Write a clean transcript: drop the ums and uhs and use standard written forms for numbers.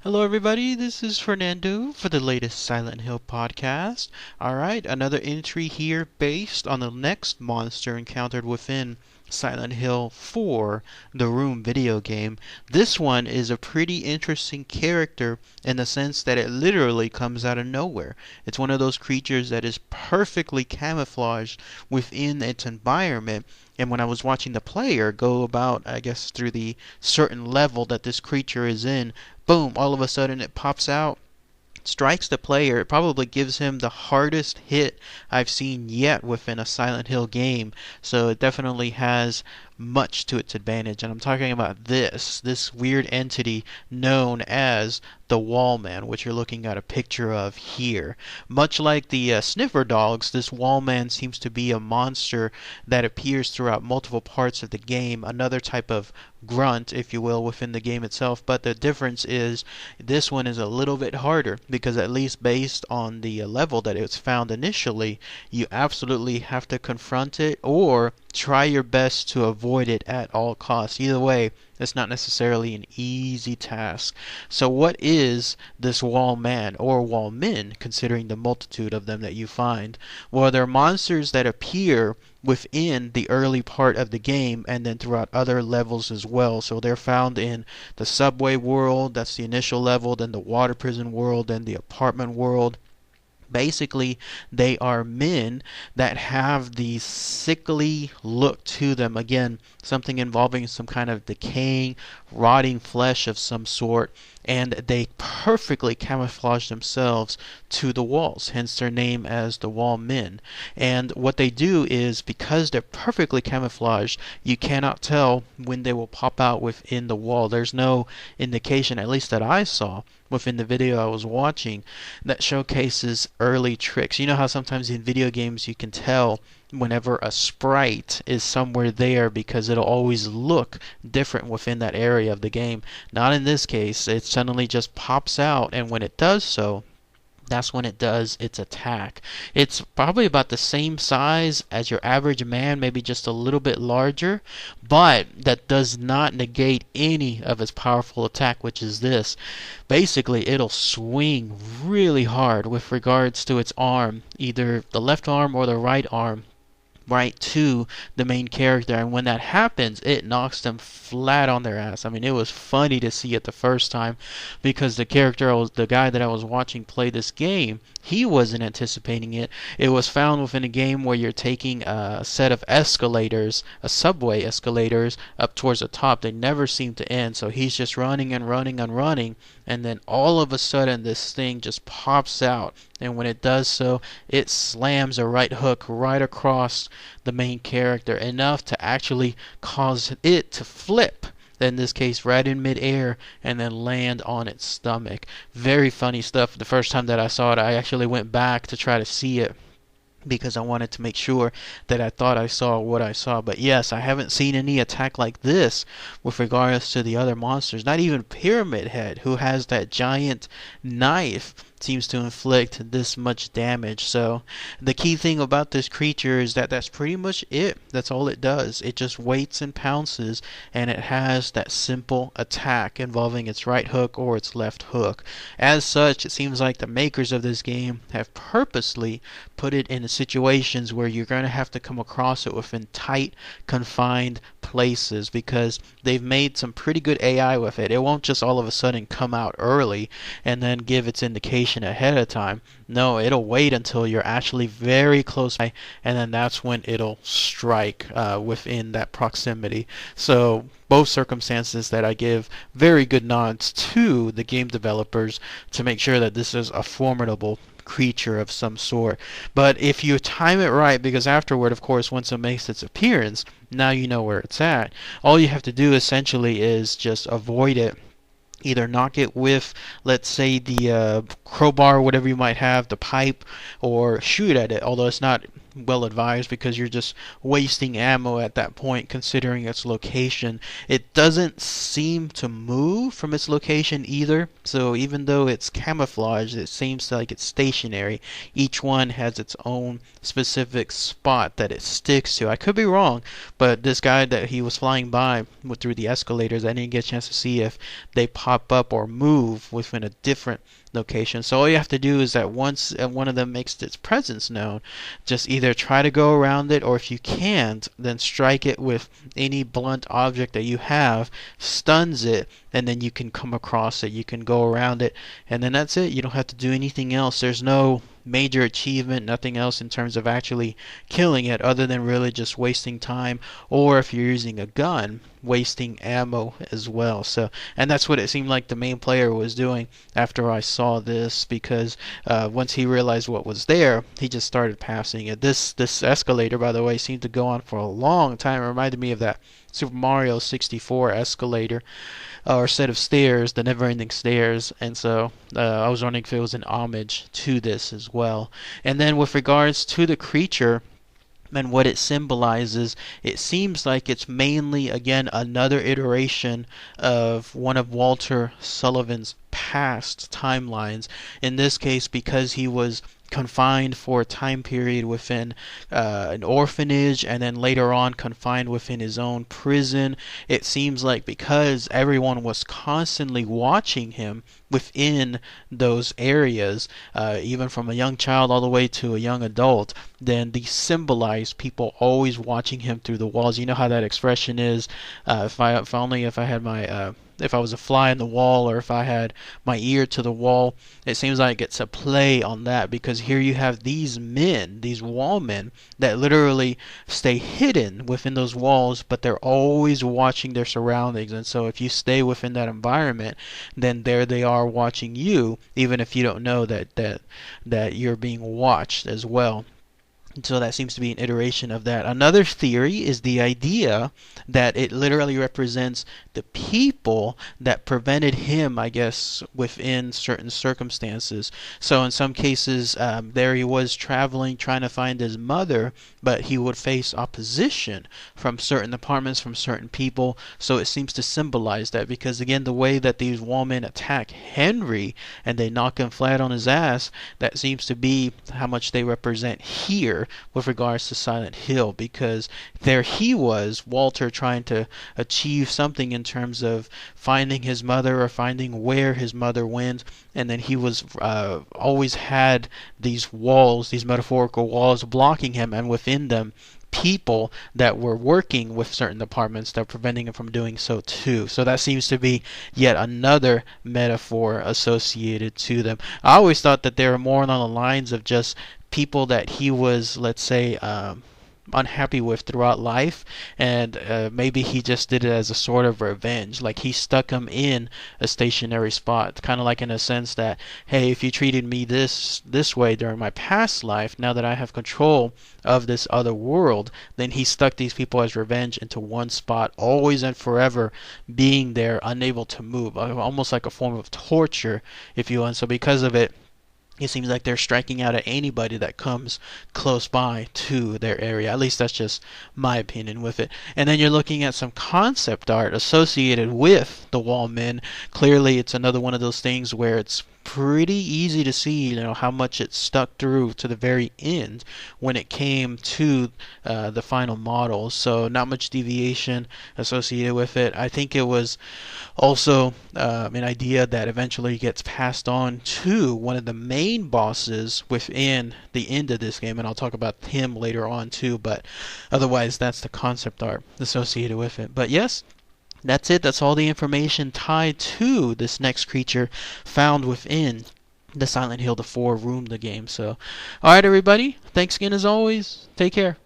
Hello, everybody. This is Fernando for the latest Silent Hill podcast. Alright, another entry here based on the next monster encountered within Silent Hill 4, the Room video game. This one is a pretty interesting character in the sense that it literally comes out of nowhere. It's one of those creatures that is perfectly camouflaged within its environment. And when I was watching the player go about, I guess, through the certain level that this creature is in, boom, all of a sudden it pops out, strikes the player. It probably gives him the hardest hit I've seen yet within a Silent Hill game. So it definitely has much to its advantage. And I'm talking about this weird entity known as the Wall Man, which you're looking at a picture of here. Much like the sniffer dogs, this Wall Man seems to be a monster that appears throughout multiple parts of the game. Another type of grunt, if you will, within the game itself. But the difference is this one is a little bit harder because, at least based on the level that it's found initially, you absolutely have to confront it or try your best to avoid it at all costs. Either way, it's not necessarily an easy task. So what is this Wall Man or Wall Men, considering the multitude of them that you find? Well, they're monsters that appear within the early part of the game and then throughout other levels as well. So they're found in the subway world, that's the initial level, then the water prison world, then the apartment world. Basically, they are men that have the sickly look to them. Again, something involving some kind of decaying, rotting flesh of some sort, and they perfectly camouflage themselves to the walls, hence their name as the Wall Men. And what they do is, because they're perfectly camouflaged, you cannot tell when they will pop out within the wall. There's no indication, at least that I saw, within the video I was watching, that showcases early tricks. You know how sometimes in video games you can tell whenever a sprite is somewhere there because it'll always look different within that area of the game. Not in this case. It suddenly just pops out, and when it does so, that's when it does its attack. It's probably about the same size as your average man, maybe just a little bit larger, but that does not negate any of its powerful attack, which is this. Basically, it'll swing really hard with regards to its arm, either the left arm or the right arm, right to the main character, and when that happens, it knocks them flat on their ass. I mean, it was funny to see it the first time because the guy that I was watching play this game, he wasn't anticipating it. It was found within a game where you're taking a set of escalators, a subway escalators, up towards the top. They never seem to end, so he's just running and running and running, and then all of a sudden this thing just pops out, and when it does so, it slams a right hook right across the main character, enough to actually cause it to flip, in this case right in midair, and then land on its stomach. Very funny stuff. The first time that I saw it, I actually went back to try to see it because I wanted to make sure that I thought I saw what I saw. But yes, I haven't seen any attack like this with regards to the other monsters. Not even Pyramid Head, who has that giant knife, seems to inflict this much damage. So the key thing about this creature is that that's pretty much it. That's all it does. It just waits and pounces, and it has that simple attack involving its right hook or its left hook. As such, it seems like the makers of this game have purposely put it in situations where you're going to have to come across it within tight, confined places, because they've made some pretty good AI with it. It won't just all of a sudden come out early and then give its indication ahead of time. No, it'll wait until you're actually very close by, and then that's when it'll strike within that proximity. So both circumstances that I give very good nods to the game developers to make sure that this is a formidable creature of some sort. But if you time it right, because afterward, of course, once it makes its appearance, now you know where it's at. All you have to do essentially is just avoid it. Either knock it with, let's say, the crowbar or whatever you might have, the pipe, or shoot at it. Although it's not well advised because you're just wasting ammo at that point considering its location. It doesn't seem to move from its location either, so even though it's camouflaged, it seems like it's stationary. Each one has its own specific spot that it sticks to. I could be wrong, but this guy that he was flying by through the escalators, I didn't get a chance to see if they pop up or move within a different location. So all you have to do is that once one of them makes its presence known, just either try to go around it, or if you can't, then strike it with any blunt object that you have, stuns it, and then you can come across it. You can go around it, and then that's it. You don't have to do anything else. There's no major achievement, nothing else in terms of actually killing it other than really just wasting time, or if you're using a gun, wasting ammo as well. So, and that's what it seemed like the main player was doing after I saw this, because once he realized what was there, he just started passing it. This escalator, by the way, seemed to go on for a long time. It reminded me of that Super Mario 64 escalator, or set of stairs, the never-ending stairs, and so I was wondering if it was an homage to this as well. And then with regards to the creature and what it symbolizes, it seems like it's mainly, again, another iteration of one of Walter Sullivan's past timelines. In this case, because he was confined for a time period within an orphanage, and then later on confined within his own prison. It seems like because everyone was constantly watching him within those areas, even from a young child all the way to a young adult, then these symbolize people always watching him through the walls. You know how that expression is, if I had my if I was a fly in the wall, or if I had my ear to the wall. It seems like it's a play on that, because here you have these men, these wall men, that literally stay hidden within those walls, but they're always watching their surroundings. And so if you stay within that environment, then there they are watching you, even if you don't know that you're being watched as well. So that seems to be an iteration of that. Another theory is the idea that it literally represents the people that prevented him, I guess, within certain circumstances. So in some cases, there he was traveling, trying to find his mother, but he would face opposition from certain departments, from certain people. So it seems to symbolize that, because again, the way that these women attack Henry and they knock him flat on his ass, that seems to be how much they represent here with regards to Silent Hill, because there he was, Walter, trying to achieve something in terms of finding his mother or finding where his mother went, and then he was always had these walls, these metaphorical walls blocking him, and within them people that were working with certain departments that were preventing him from doing so too. So that seems to be yet another metaphor associated to them. I always thought that they were more on the lines of just people that he was, let's say, unhappy with throughout life, and maybe he just did it as a sort of revenge. Like he stuck him in a stationary spot, kind of like in a sense that, hey, if you treated me this way during my past life, now that I have control of this other world, then he stuck these people as revenge into one spot, always and forever being there, unable to move, almost like a form of torture, if you will. And so because of it, it seems like they're striking out at anybody that comes close by to their area. At least that's just my opinion with it. And then you're looking at some concept art associated with the wall men. Clearly, it's another one of those things where it's pretty easy to see, how much it stuck through to the very end when it came to the final model. So not much deviation associated with it. I think it was also an idea that eventually gets passed on to one of the main bosses within the end of this game, and I'll talk about him later on too, but otherwise that's the concept art associated with it. But yes, that's it. That's all the information tied to this next creature found within the Silent Hill 4 room, the game. So, alright everybody, thanks again as always. Take care.